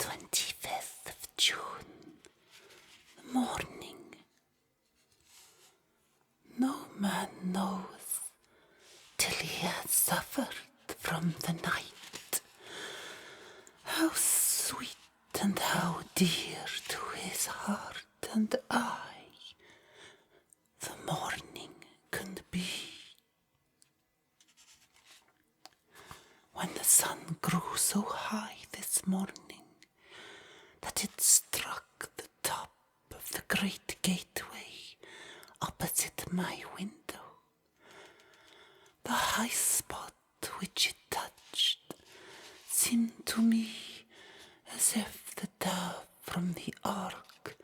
25th of June, the morning. No man knows till he has suffered from the night how sweet and how dear to his heart and eye the morning can be. When the sun grew so high this morning that it struck the top of the great gateway opposite my window, the high spot which it touched seemed to me as if the dove from the ark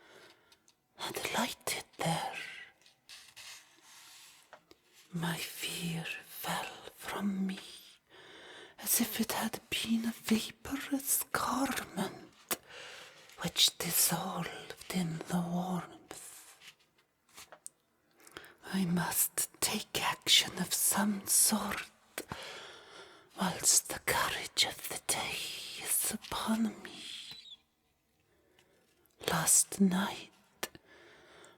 had lighted there. My fear fell from me as if it had been a vaporous garment which dissolved in the warmth. I must take action of some sort whilst the courage of the day is upon me. Last night,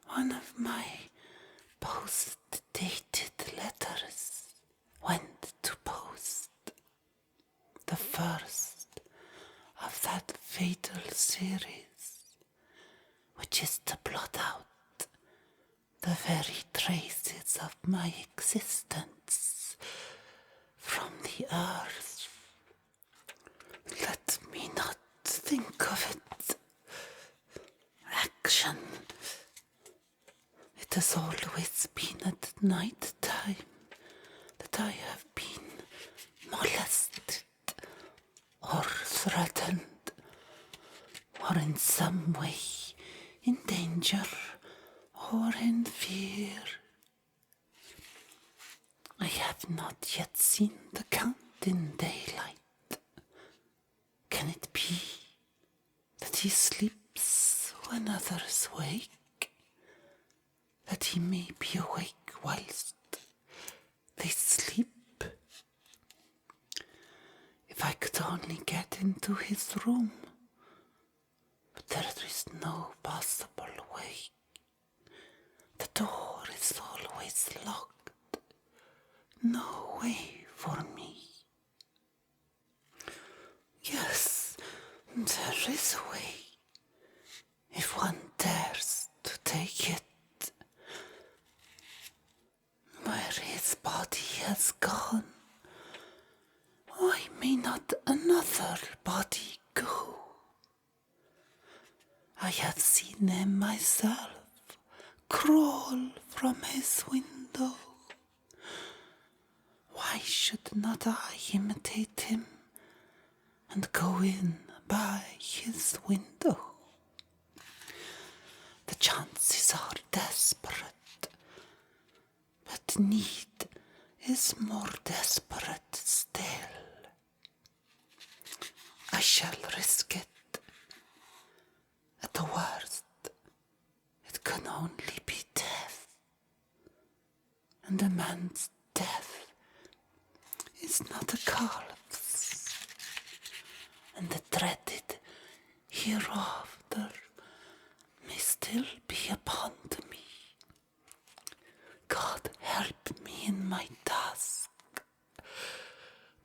one of my post-dated letters went to post, the first of that fatal series which is to blot out the very traces of my existence from the earth. Let me not think of it. Action. It has always been at night time that I have been molested or threatened or in some way in danger or in fear. I have not yet seen the Count in daylight. Can it be that he sleeps when others wake? That he may be awake whilst they sleep? If I could only get into his room, but there is no possible way. The door is always locked. No way for me. Yes, there is a way, if one dares to take it. Where his body has gone, why may not another body go? I have seen him myself crawl from his window. Why should not I imitate him and go in by his window? The chances are desperate, but need is more desperate still. I shall risk it. At the worst, it can only be death, and a man's death is not a calf's, and the dreaded hereafter may still be upon me. God help me in my task.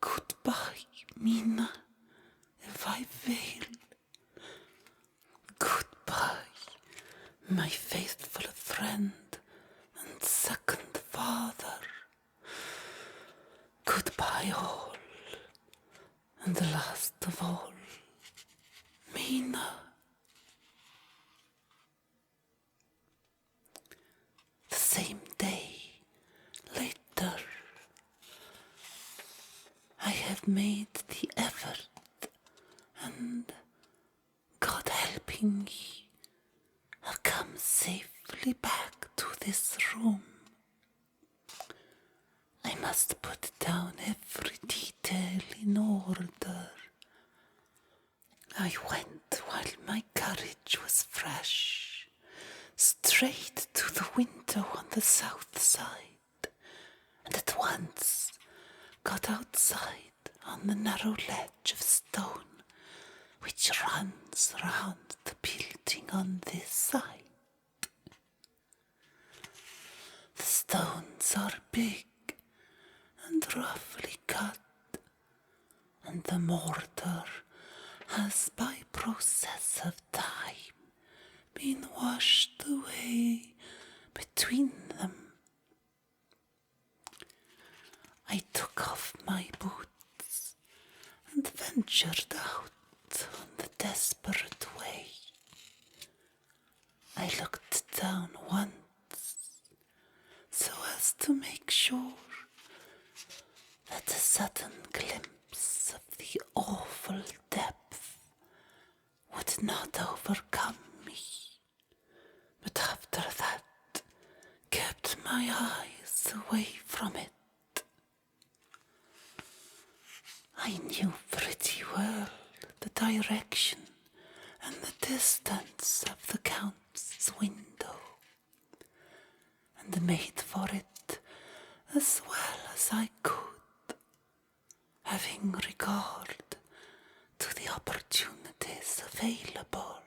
Goodbye, Mina, if I fail. Goodbye, my faithful friend and second father. Goodbye all, and the last of all, Mina. The same day, later, I have made the effort, and God helping me, I'll come safely back to this room. I must put down every detail in order. I went while my courage was fresh, straight to the window on the south side, and at once got outside on the narrow ledge of stone which runs round the building on this side. The stones are big and roughly cut, and the mortar has by process of time been washed away between them. I took off my boots and ventured out on the desperate way. I looked down once so as to make sure that a sudden glimpse of the awful depth would not overcome me, but after that kept my eyes away from it. I knew pretty well the direction and the distance of the Count's window, and made for it as well as I could, having regard to the opportunities available.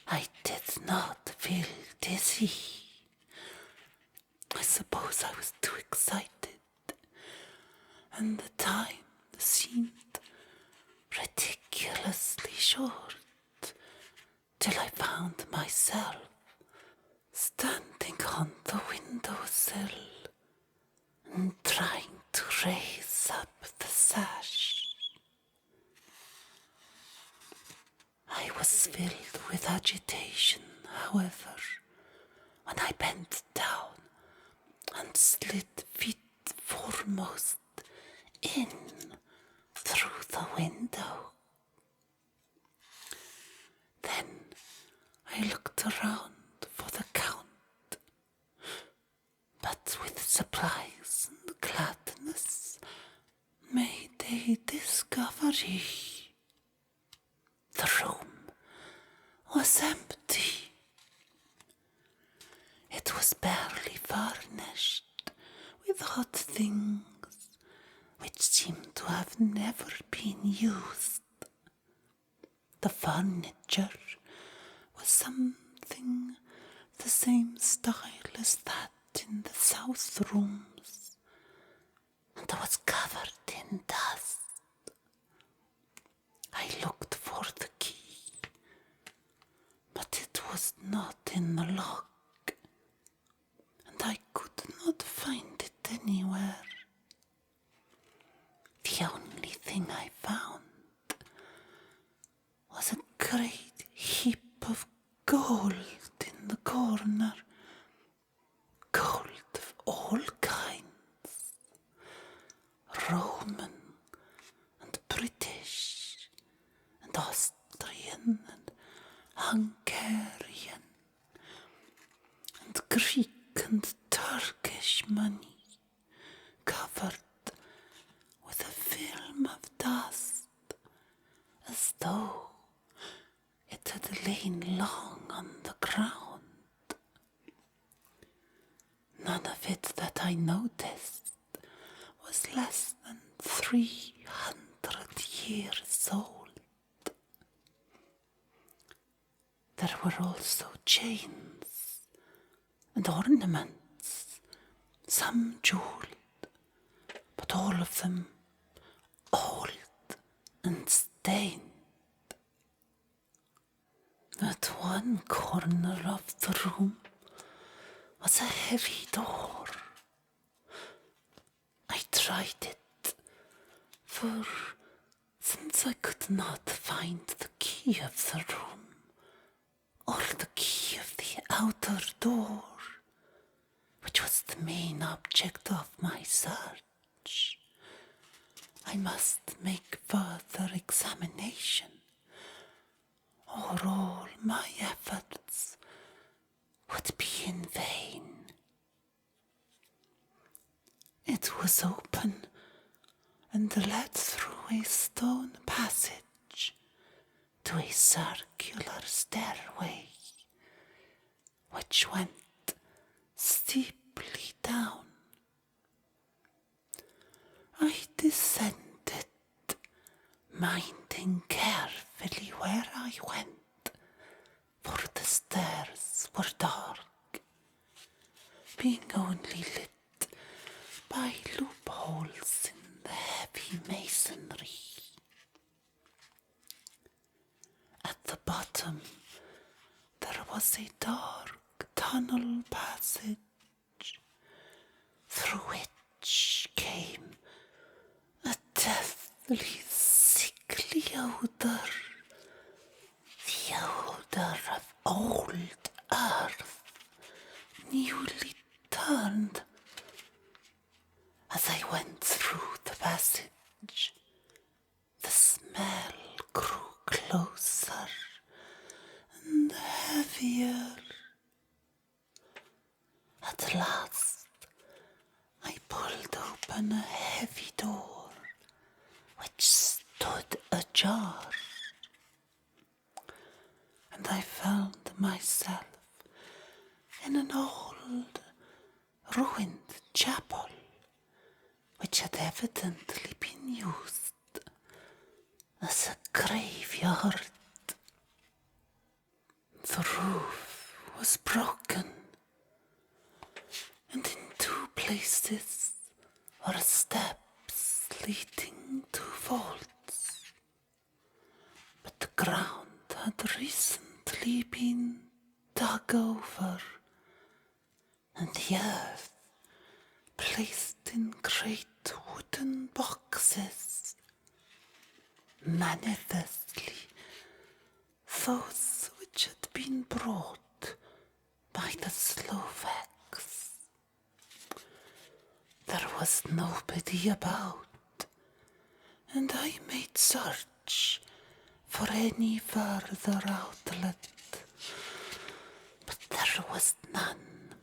I did not feel dizzy. I suppose I was too excited, and the time seemed ridiculously short, till I found myself standing on the windowsill and trying to raise up the sash. I was filled with agitation, however, when I bent down and slid feet foremost in through the window. Then I looked around for the Count, but with surprise and gladness made a discovery. The room was empty. It was barely furnished with odd things which seemed to have never been used. The furniture was something the same style as that in the south rooms, and was covered in dust. I looked for the key, but it was not in the lock, and I could not find it anywhere. The only thing I found was a great heap of gold in the corner. Gold of all kinds, Roman and British and Austrian and Hungarian and Greek and Turkish money, covered with a film of dust, as though it had lain long on the ground. None of it that I noticed was less than 300 years old. There were also chains and ornaments, some jeweled, but all of them old and stained. At one corner of the room was a heavy door. I tried it, for since I could not find the key of the room or the key of the outer door, which was the main object of my search, I must make further examination, or all my efforts would be in vain. It was open and led through a stone passage to a circular stairway, which went steeply down. I descended, minding treading carefully where I went, for the stairs were dark, being only lit by loopholes in the heavy masonry. At the bottom there was a dark tunnel passage, through which came a deathly sickly odour, the odour of old earth, newly turned. As I went through the passage, the smell grew closer and heavier. At last, I pulled open a heavy door, which stood ajar, and I found myself in an old, ruined chapel, which had evidently been used as a graveyard. The roof was broken, and in two places were steps leading to vaults, but the ground had recently been dug over, and the earth placed in great wooden boxes, manifestly those which had been brought by the Slovaks. There was nobody about, and I made search for any further outlet, but there was none.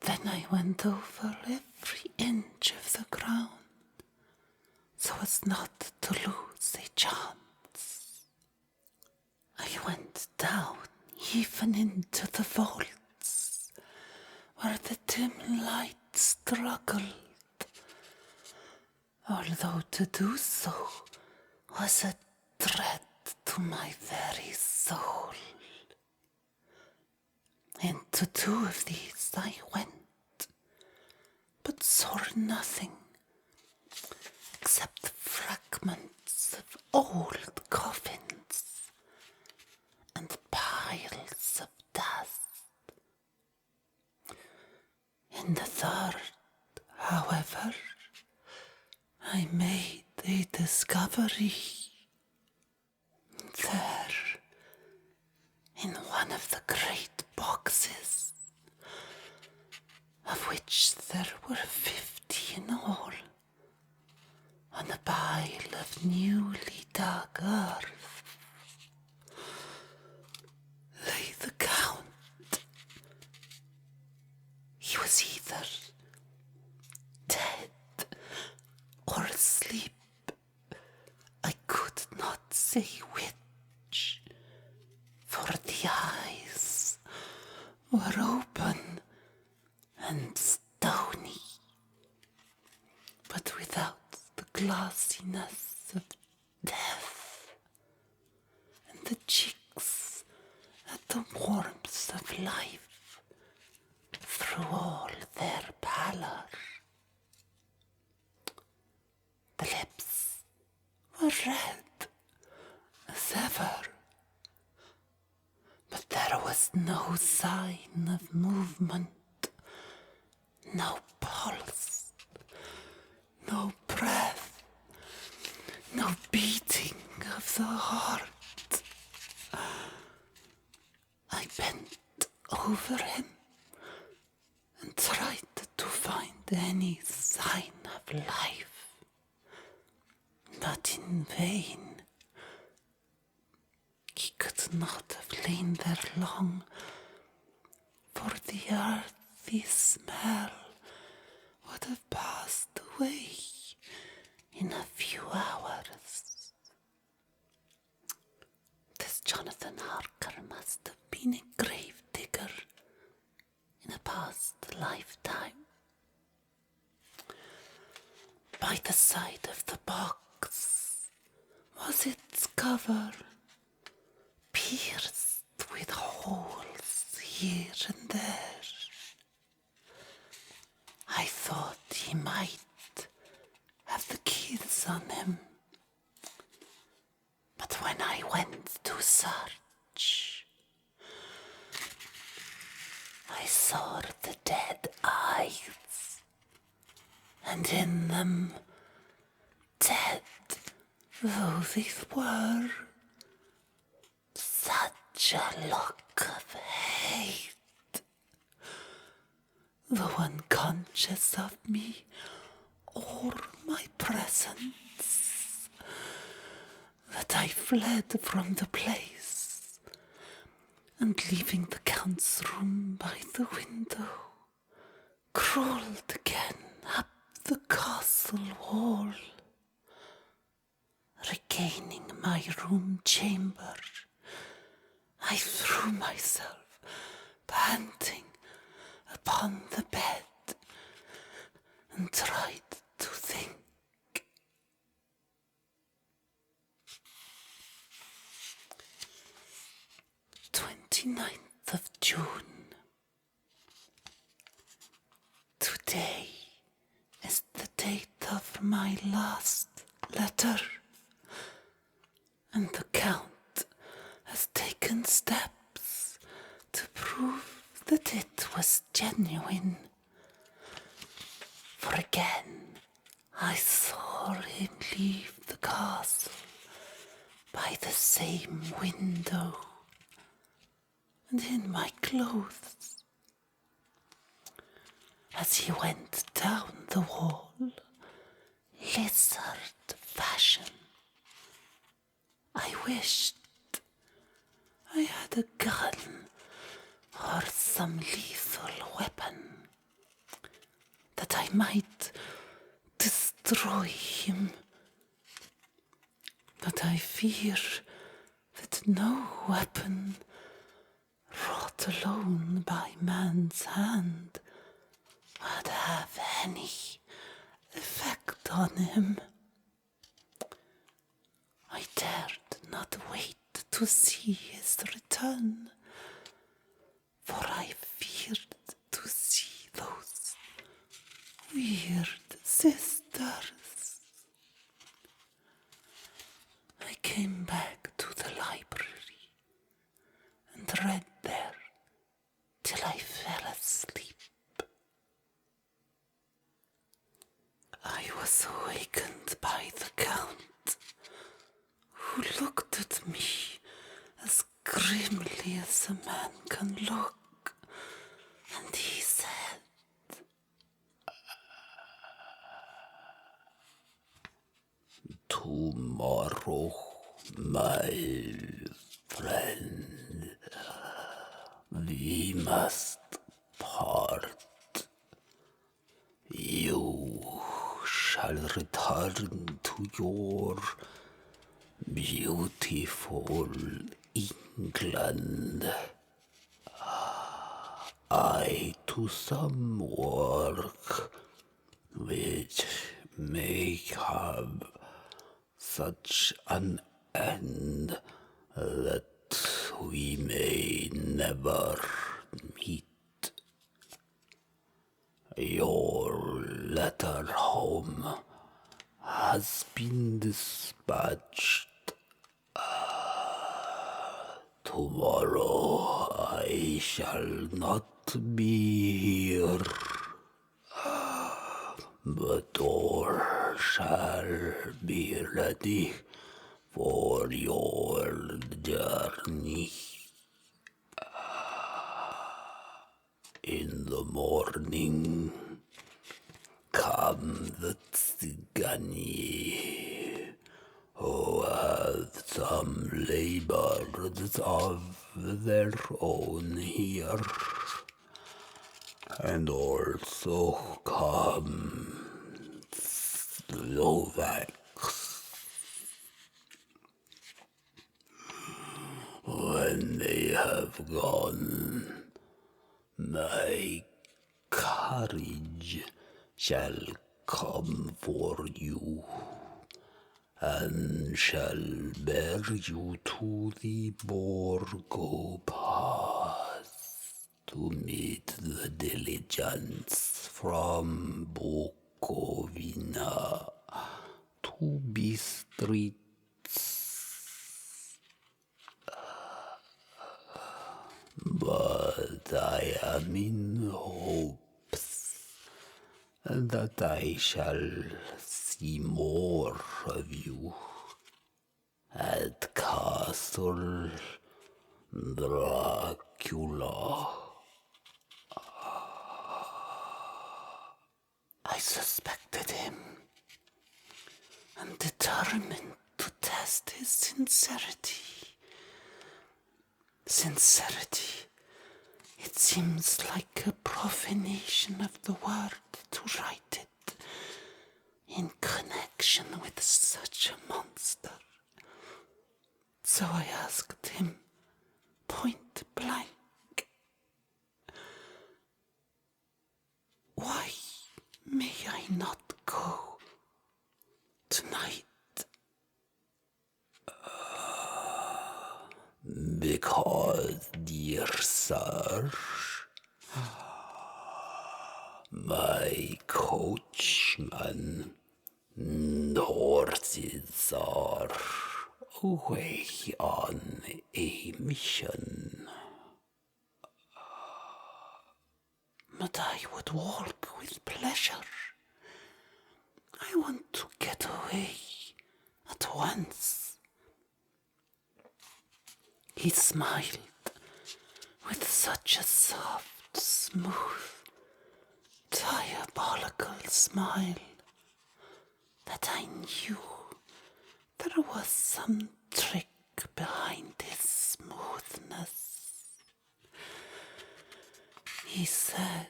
Then I went over every inch of the ground, so as not to lose a chance. I went down even into the vaults, where the dim light struggled, although to do so was a dread to my very soul. Into two of these I went, but saw nothing except fragments of old coffins and piles of dust. In the third, however, I made a discovery. There, in one of the great boxes, of which there were 50 in all, on a pile of newly dug earth, lay the Count. He was either dead or asleep. I could not say which, for the eyes were open and stony, but without the glassiness of death, and the cheeks had the warmth of life through all their pallor. The lips were red as ever, but there was no sign of movement, no pulse, no breath, no beating of the heart. I bent over him and tried to find any sign of life, but in vain. He could not have lain there long, for the earthy smell would have passed away in a few hours. This Jonathan Harker must have been a grave digger in a past lifetime. By the side of the box was its cover pierced with holes here and there. I thought he might have the keys on him, but when I went to search, I saw the dead eyes, and in them, dead though they were, such a look of hate, though unconscious of me or my presence, that I fled from the place, and leaving the Count's room by the window, crawled again up the castle wall. Regaining my room chamber, I threw myself, panting, upon the bed, and tried to think. 29th of June. Today is the date of my last letter, and the Count has taken steps to prove that it was genuine. For again I saw him leave the castle by the same window, and in my clothes. As he went down the wall, lizard fashion, I wished I had a gun or some lethal weapon, that I might destroy him. But I fear that no weapon wrought alone by man's hand would have any effect on him. I dared not wait to see his return, for I feared to see those weird sisters. I came back to the library and read there till I fell asleep. I was awakened by the Count, who looked at me as grimly as a man can look, and he said, "Tomorrow, my friend, we must part. You shall return to your beautiful England. I to some work which may have such an end that we may never meet. Your letter home has been dispatched. Tomorrow I shall not be here, but all shall be ready for your journey. In the morning, come the Tzigani, who have some labors of their own here, and also come Slovaks. When they have gone, my carriage shall come for you, and shall bear you to the Borgo Pass to meet the diligence from Bukovina to Bistritz. But I am in hopes that I shall see more of you at Castle Dracula. I suspected him and determined to test his sincerity. Sincerity, it seems like a profanation of the word to write it in connection with such a monster. So I asked him point blank, why may I not go tonight? Because, dear sir, my coachman and horses are away on a mission. But I would walk with pleasure. I want to get away at once. He smiled with such a soft, smooth, diabolical smile that I knew there was some trick behind his smoothness. He said,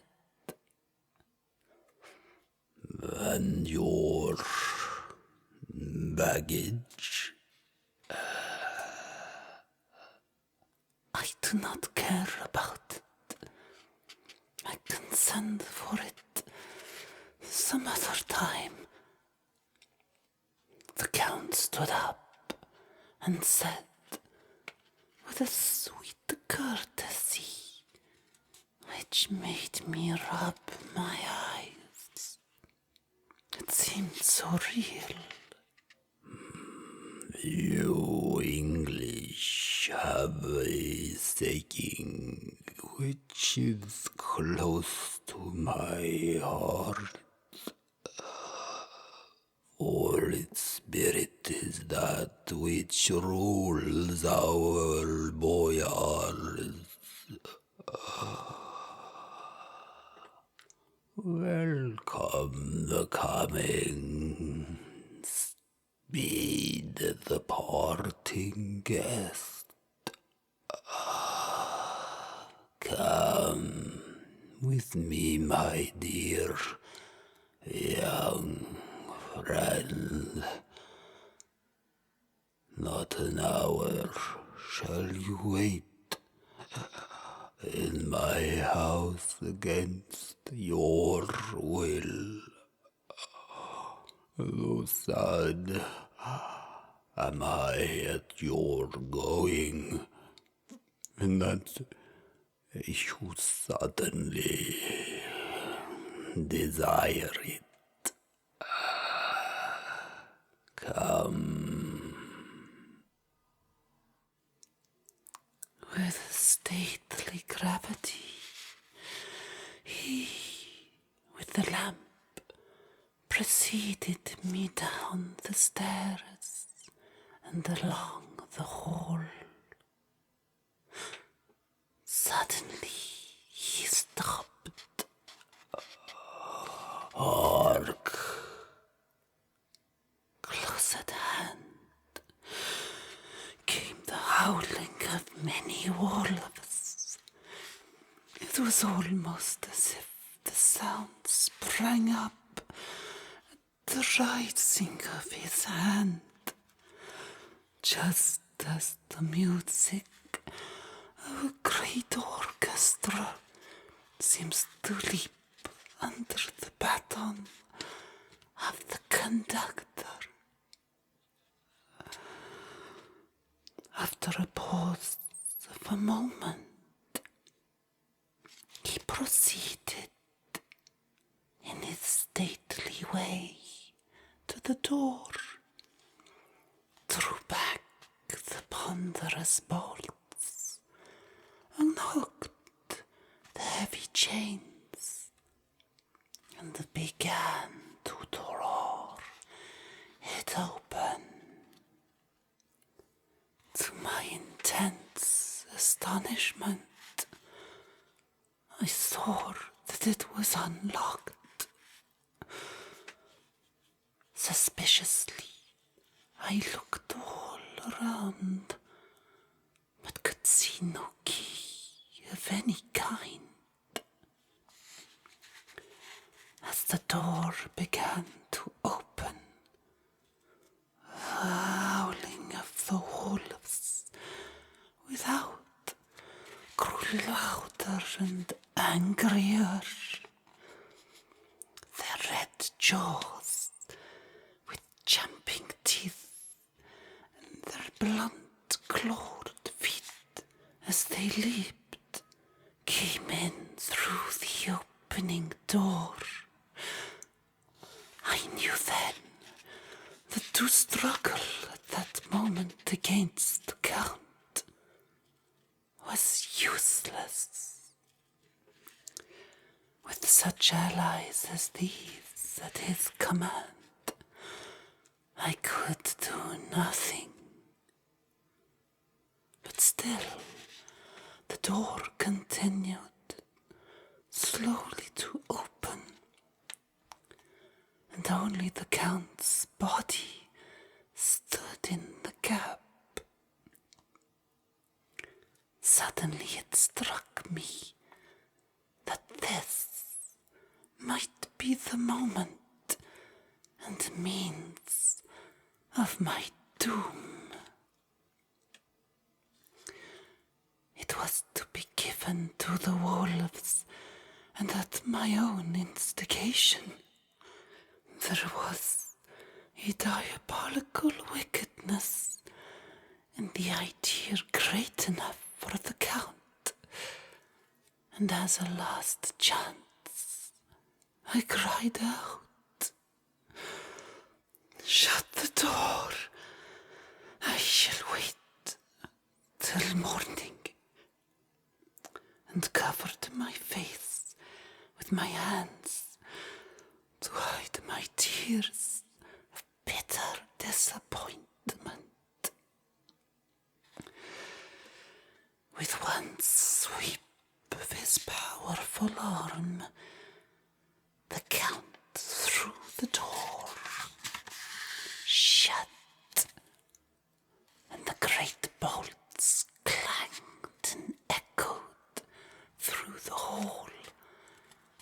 And your baggage? I do not care about it. I can send for it some other time. The Count stood up and said, with a sweet courtesy, which made me rub my eyes. It seemed so real. You English have a saying which is close to my heart. For its spirit is that which rules our boyars. Welcome the coming, speed the parting guest. Come with me, my dear young friend. Not an hour shall you wait in my house against your will. Though sad am I at your going, and that you suddenly desire it. Come. With stately gravity, he, with the lamp, preceded me down the stairs and along the hall. Suddenly he stopped. Hark! Close at hand came the howling of many wolves. It was almost as if the sound sprang up at the rising of his hand, just as the music of a great orchestra seems to leap under the baton of the conductor. After a pause of a moment, he proceeded in his stately way to the door, drew back the ponderous bolts, unhooked the heavy chains, and began to draw it open. To my intense astonishment, I saw that it was unlocked. Suspiciously, I looked all around, but could see no key of any kind. As the door began to open, the howling of the wolves without grew louder and angrier. Their red jaws, with champing teeth, and their blunt clawed feet as they leaped, came in through the opening door. I knew then that to struggle at that moment against the Count was useless. With such allies as these at his command, I could do nothing. But still, the door continued slowly to open, and only the Count's body stood in the gap. Suddenly it struck me that this might be the moment and means of my doom. It was to be given to the wolves, and at my own instigation. There was a diabolical wickedness in the idea great enough for the Count, and as a last chance, I cried out, "Shut the door! I shall wait till morning," and covered my face with my hands to hide my tears of bitter disappointment. With one sweep of his powerful arm, the Count threw the door shut, and the great bolts clanged and echoed through the hall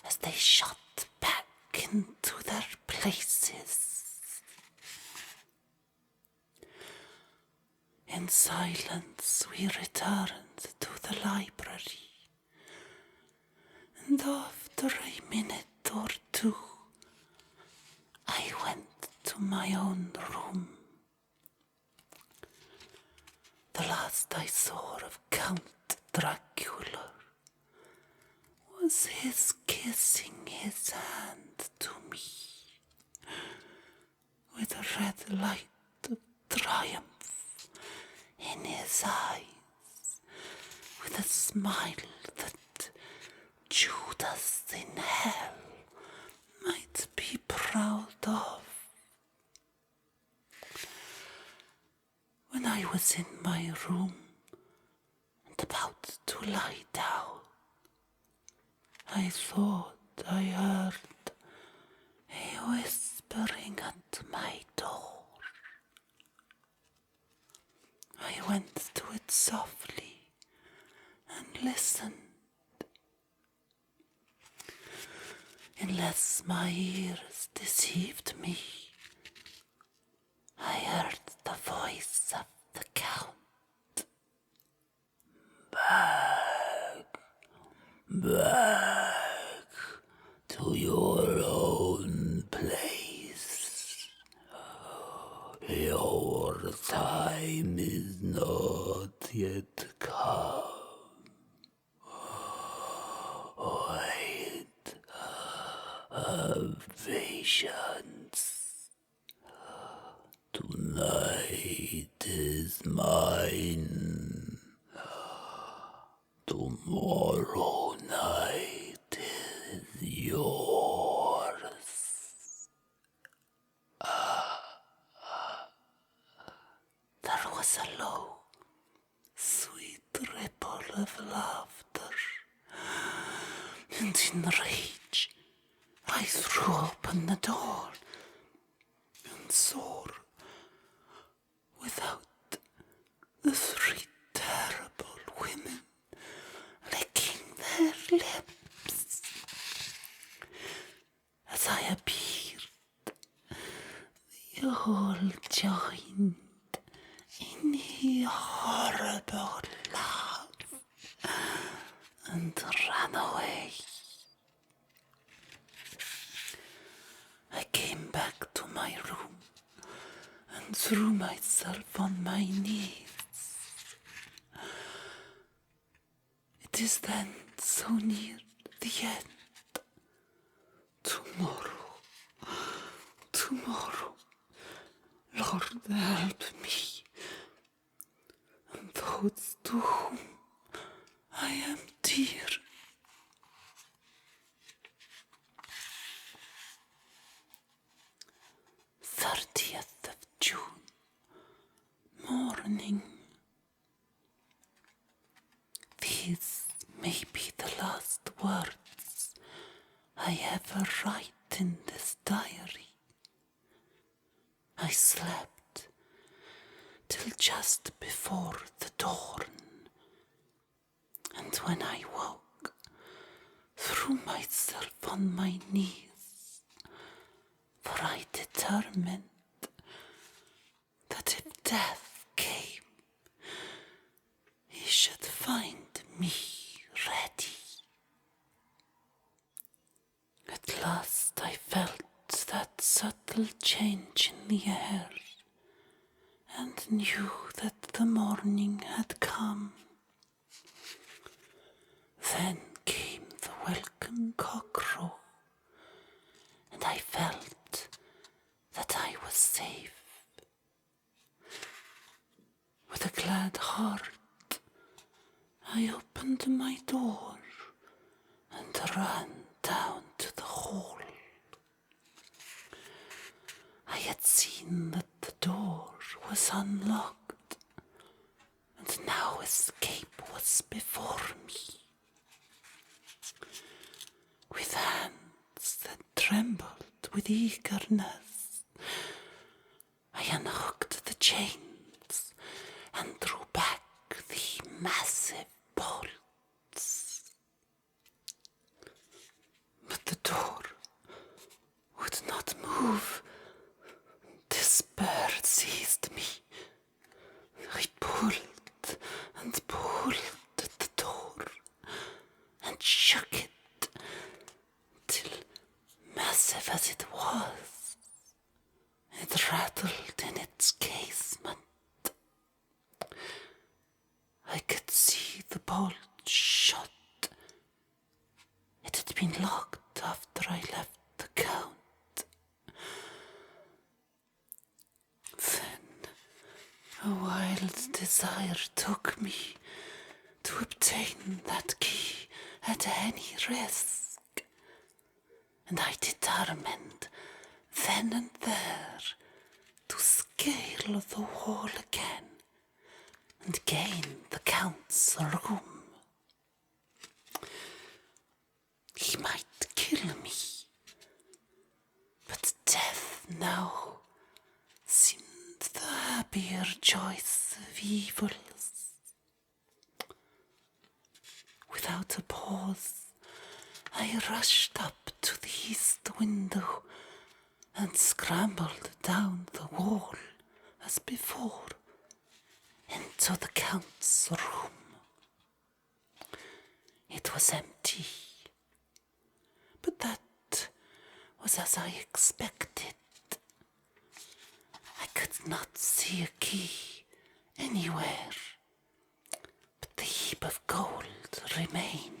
as they shot back into their places. In silence we returned to the library, and after a minute or two, I went to my own room. The last I saw of Count Dracula was his kissing his hand to me, with a red light of triumph in his eyes, with a smile that Judas in hell might be proud of. When I was in my room and about to lie down, I thought I heard a whispering at my door. I went to it softly and listened. Unless my ears deceived me, I heard the voice of the Count. Back to your own place. Your time is not yet come. Wait, have patience. Tonight is mine. Tomorrow night is yours. There was a low, sweet ripple of laughter, and in rage I threw open the door and saw, without, the three terrible women licking their lips. As I appeared, they all joined in a horrible laugh and ran away. I came back to my room and threw myself on my knees. It is then so near the end. Tomorrow, Lord, help me, and those to whom I am dear. 30th of June, morning. These may be the last words I ever write in this diary. I slept till just before the dawn, and when I woke, threw myself on my knees, for I determined that if death came, he should find me ready. At last I felt that subtle change in the air, and knew that the morning had come. Then came the welcome cockcrow, and I felt that I was safe. With a glad heart, I opened my door and ran down to the hall. I had seen that the door was unlocked, and now escape was before me. With hands that trembled with eagerness, I unhooked the chains and drew back the massive bolts. But the door would not move. Despair seized me. I pulled and pulled at the door and shook it till, massive as it was, it rattled in its casement. I could see the bolt shut. It had been locked after I left the Count. Then a wild desire took me to obtain that key at any risk, and I determined then and there to scale the wall again and gain the Count's room. He might kill me, but death now seemed the happier choice of evils. Without a pause, I rushed up to the east window and scrambled down the wall as before into the Count's room. It was empty, but that was as I expected. I could not see a key anywhere, but the heap of gold remained.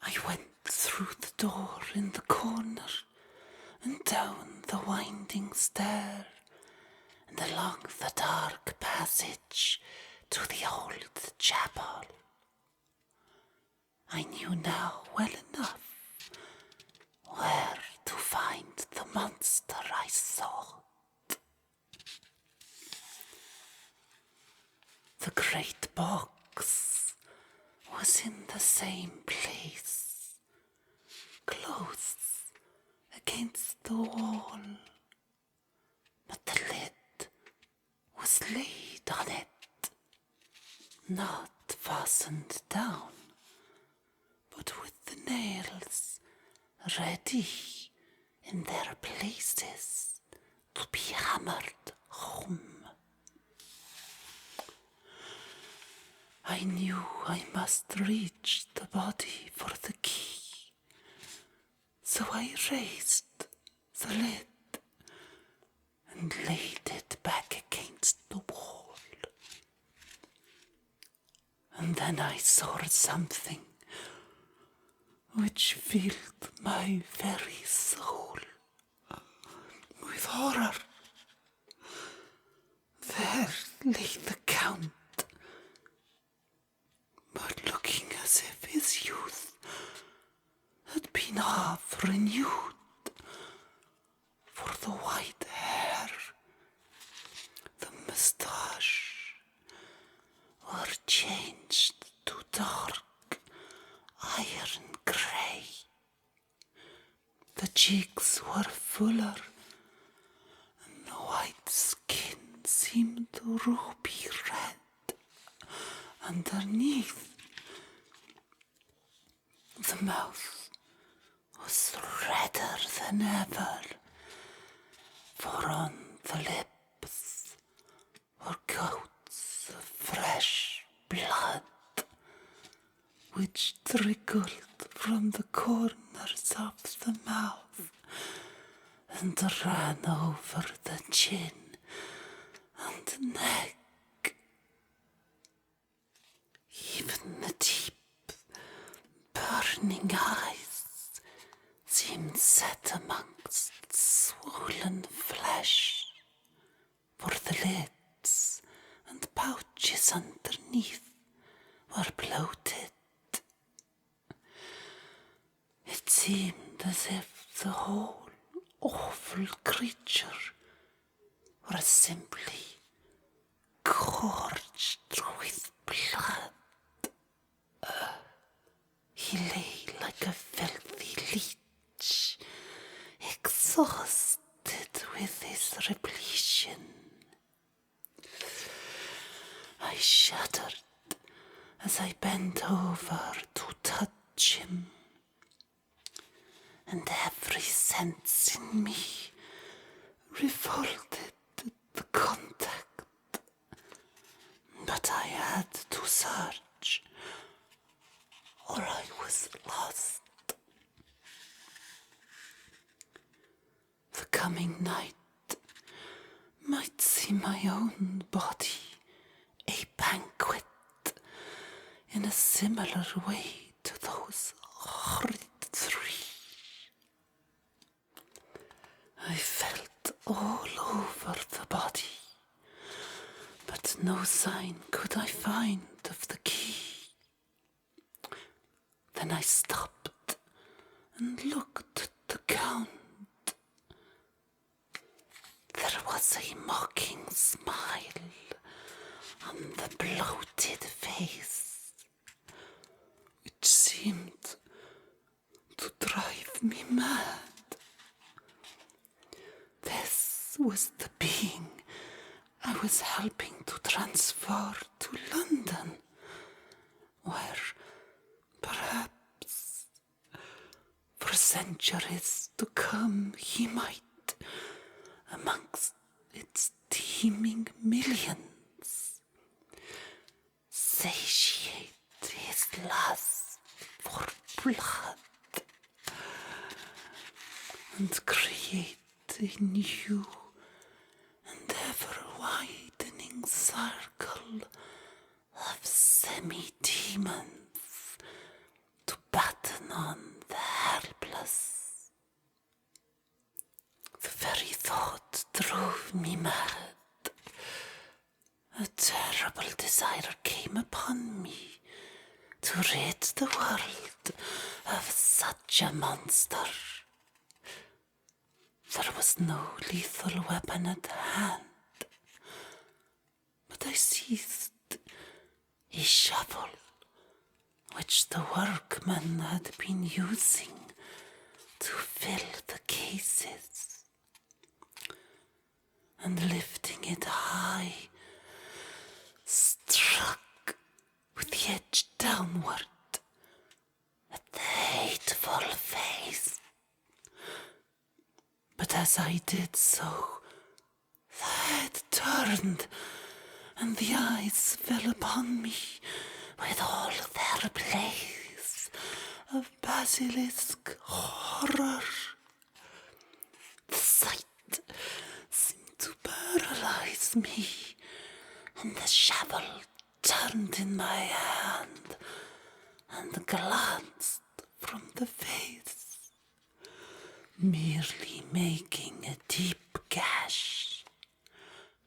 I went through the door in the corner and down the winding stair and along the dark passage to the old chapel. I knew now well enough where to find the monster I sought. The great box was in the same place, close against the wall, but the lid was laid on it, not fastened down, but with the nails ready in their places to be hammered home. I knew I must reach the body for the key, so I raised the lid and laid it back against the wall. And then I saw something which filled my very soul with horror. There lay the Count, but looking as if his youth had been half renewed, for the white hair, the moustache, were changed to dark iron grey. The cheeks were fuller, and the white skin seemed ruby red underneath. The mouth was redder than ever, for on the lips were goats of fresh blood, which trickled from the corners of the mouth and ran over the chin and neck. Even the deep, burning eyes seemed set amongst swollen flesh, for the lids and pouches underneath were bloated. It seemed as if the whole awful creature were simply gorged with blood. He lay like a filthy leech, exhausted with his repletion. I shuddered as I bent over to touch him, and every sense in me revolted at the contact. But I had to search, or I was lost. The coming night might see my own body a banquet in a similar way to those horrid three. I felt all over the body, but no sign could I find of the key. Then I stopped and looked at the Count. There was a mocking smile on the bloated face, which seemed to drive me mad. This was the being I was helping to transfer to London, where perhaps for centuries to come he might, amongst its teeming millions, satiate his lust for blood and create a new long circle of semi-demons to batten on the helpless. The very thought drove me mad. A terrible desire came upon me to rid the world of such a monster. There was no lethal weapon at hand, but I seized a shovel which the workmen had been using to fill the cases, and lifting it high, struck with the edge downward at the hateful face. But as I did so, the head turned, and the eyes fell upon me with all their blaze of basilisk horror. The sight seemed to paralyze me, and the shovel turned in my hand and glanced from the face, merely making a deep gash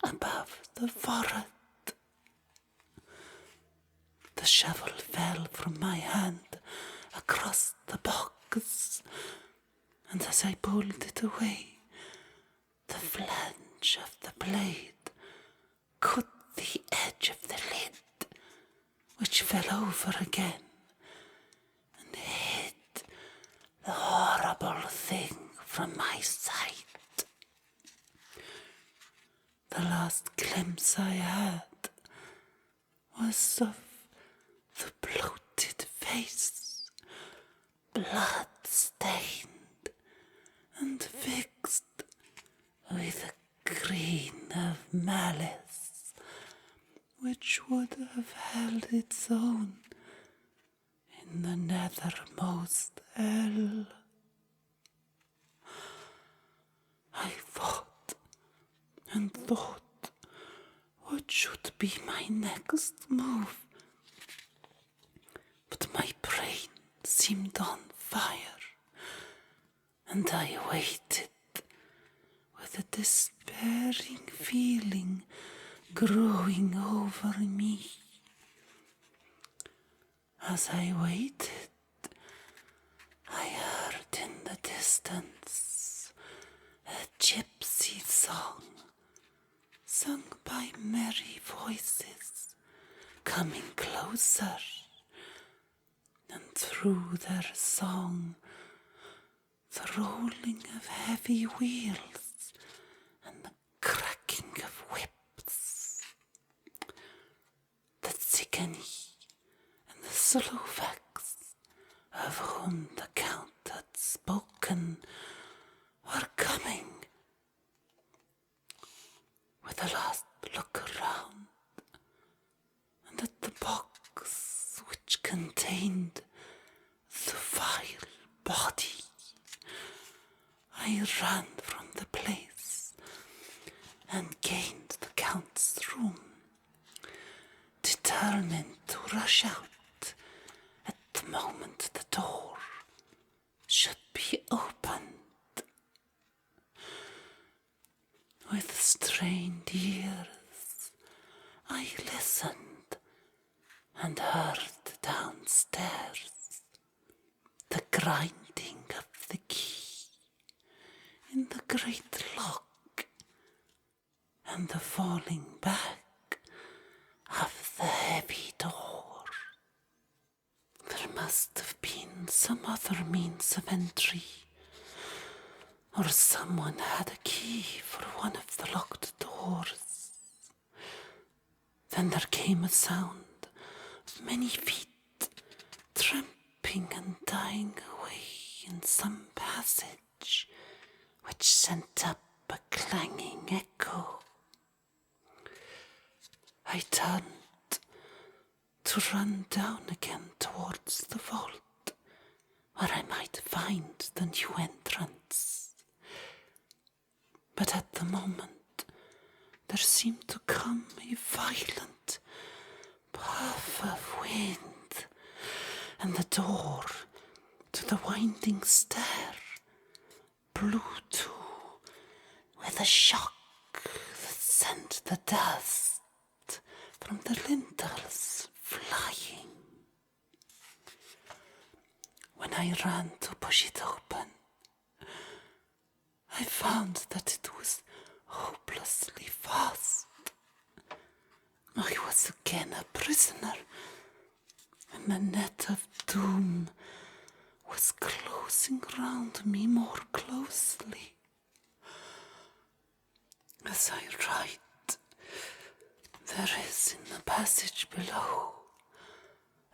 above the forehead. The shovel fell from my hand across the box, and as I pulled it away, the flange of the blade cut the edge of the lid, which fell over again and hid the horrible thing from my sight. The last glimpse I had was of the bloated face, blood-stained and fixed with a green of malice, which would have held its own in the nethermost hell. I thought and thought what should be my next move, but my brain seemed on fire, and I waited with a despairing feeling growing over me. As I waited, I heard in the distance a gypsy song, sung by merry voices, coming closer, and through their song the rolling of heavy wheels and the cracking of whips. The Tsigany and the Slovaks, of whom the Count had spoken, were coming. With a last look around, and at the box which contained the vile body, I ran from the place and gained the Count's room, determined to rush out at the moment the door should be opened. With strained ears, I listened and heard downstairs the grinding of the key in the great lock and the falling back of the heavy door. There must have been some other means of entry, or someone had a key for one of the locked doors. Then there came a sound of many feet tramping and dying away in some passage, which sent up a clanging echo. I turned to run down again towards the vault, where I might find the new entrance. But at the moment there seemed to come a violent puff of wind, and the door to the winding stair blew to with a shock that sent the dust from the lintels flying. When I ran to push it open, I found that it was hopelessly fast. I was again a prisoner, and the net of doom was closing round me more closely. As I write, there is in the passage below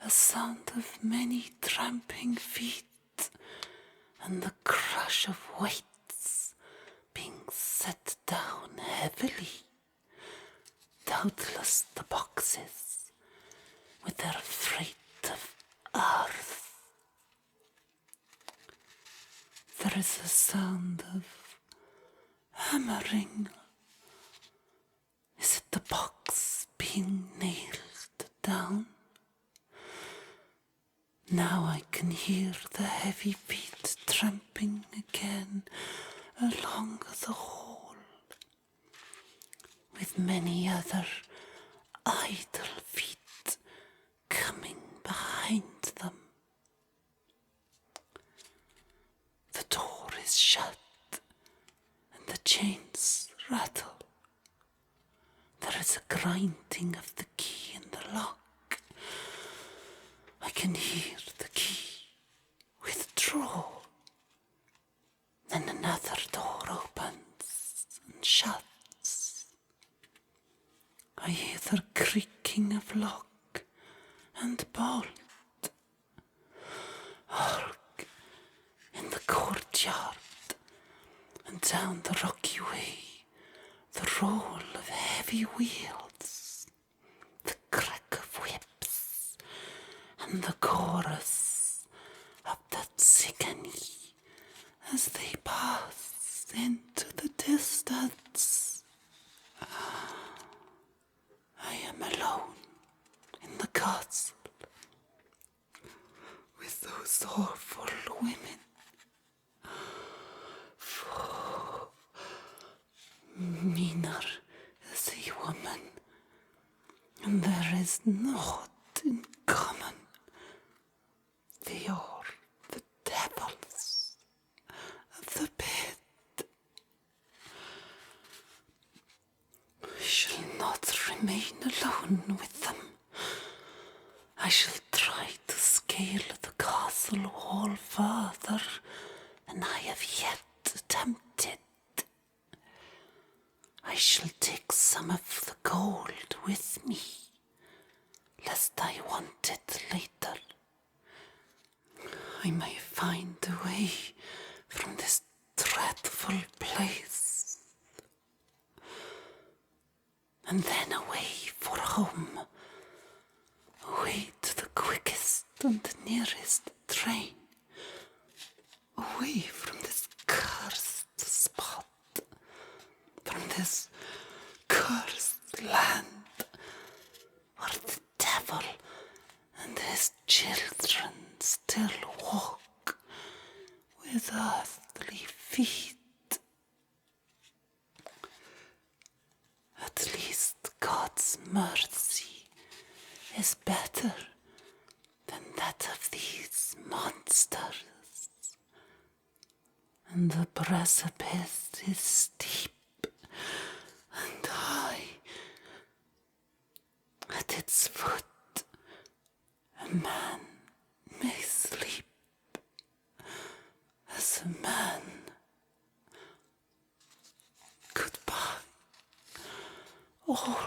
a sound of many tramping feet and the crash of weights being set down heavily. Doubtless the boxes with their freight of earth. There is a sound of hammering. Is it the box being nailed down? Now I can hear the heavy feet tramping again along the hall, with many other idle feet coming behind them. The door is shut and the chains rattle. There is a grinding of the key in the lock. I can hear the key withdraw. Then another door opens and shuts. I hear the creaking of lock and bolt. Hark, in the courtyard and down the rocky way, the roll of heavy wheels, the crack of whips, and the chorus of that sicany as they pass into the distance. I am alone in the castle with those awful women. For meaner is a woman, and there is naught in common. They are the devils of the pit. I shall not remain alone with them. I shall try to scale the castle wall further than I have yet attempted. I shall take some of the gold with me, lest I want it later. I may find a way from this dreadful place, and then away for home, away to the quickest and nearest train, away from this cursed spot, from this cursed land, where the devil and his children still walk with earthly feet. At least God's mercy is better than that of these monsters, and the precipice is steep and high. At its foot a man may sleep as a man. Goodbye, all.